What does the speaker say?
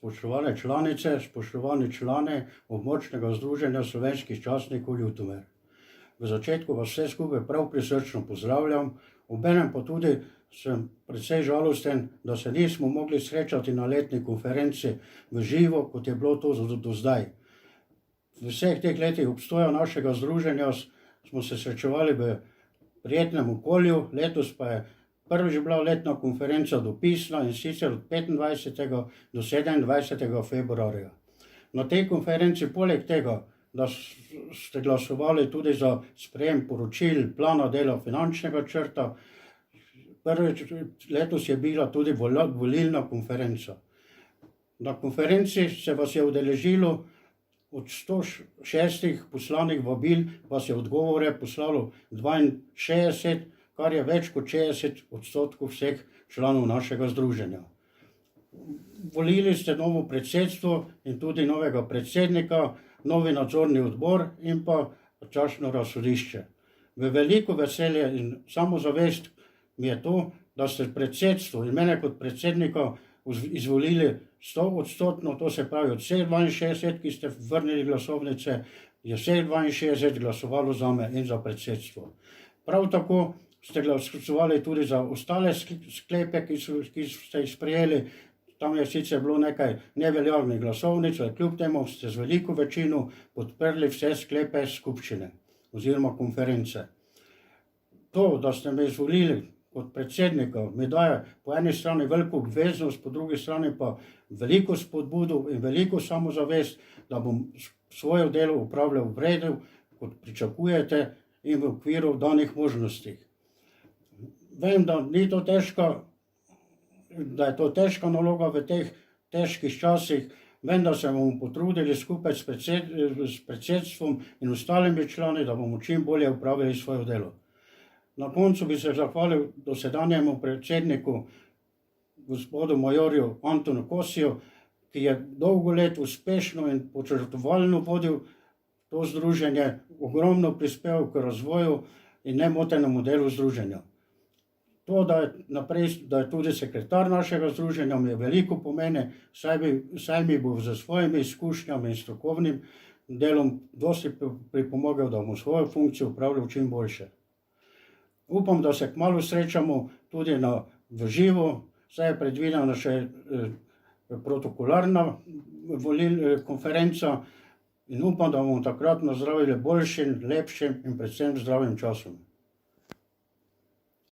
Spoštovane članice, spoštovani člani območnega združenja slovenskih častnikov Ljutomer. V začetku vas vse skupaj prav prisrčno pozdravljam, obenem pa tudi sem precej žalosten, da se nismo mogli srečati na letni konferenci v živo, kot je bilo to do zdaj. V vseh teh letih obstoja našega združenja smo se srečevali v prijetnem okolju, letos pa je prvič bila letna konferenca dopisna, in sicer od 25. do 27. februarja. Na tej konferenci poleg tega, da ste glasovali tudi za sprejem poročil, plana dela, finančnega načrta, prvič letos je bila tudi volilna konferenca. Na konferenci se vas je udeležilo od 106 poslanih vabil, vas je odgovore poslalo 62, kar je več kot 60% vseh članov našega združenja. Volili ste novo predsedstvo in tudi novega predsednika, novi nadzorni odbor in pa častno razsodišče. V veliko veselje in samozavest mi je to, da ste predsedstvo in mene kot predsednika izvolili 100%, to se pravi od vseh 62, ki ste vrnili glasovnice, je vseh 62 glasovalo za me in za predsedstvo. Prav tako ste glasovali tudi za ostale sklepe, ki ste jih sprejeli. Tam je sicer bilo nekaj neveljavnih glasovnic, a kljub temu ste z veliko večino podprli vse sklepe skupščine oziroma konference. To, da ste me izvolili kot predsednika, mi daje po eni strani veliko obveznost, po drugi strani pa veliko spodbudo in veliko samozavest, da bom svoje delo opravljal v redu, kot pričakujete, in v okviru danih možnosti. Vem, da je to težka naloga v teh težkih časih, vendar se bomo potrudili skupaj s predsedstvom in ostalimi člani, da bomo čim bolje opravili svoje delo. Na koncu bi se zahvalil dosedanjemu predsedniku, gospodu majorju Antonu Kosiju, ki je dolgo let uspešno in počrtovalno vodil to združenje, ogromno prispeval k razvoju in nemotenemu delu združenja. To, da je tudi sekretar našega združenja, mi je veliko pomeni, saj mi bo z svojimi izkušnjami in strokovnim delom dosti pripomogel, da bomo svojo funkcijo opravljali čim boljše. Upam, da se kmalu srečamo tudi v živo, saj je predvidena še protokolarna konferenca in upam, da bomo takrat nazdravili boljšim, lepšim in predvsem zdravim časom.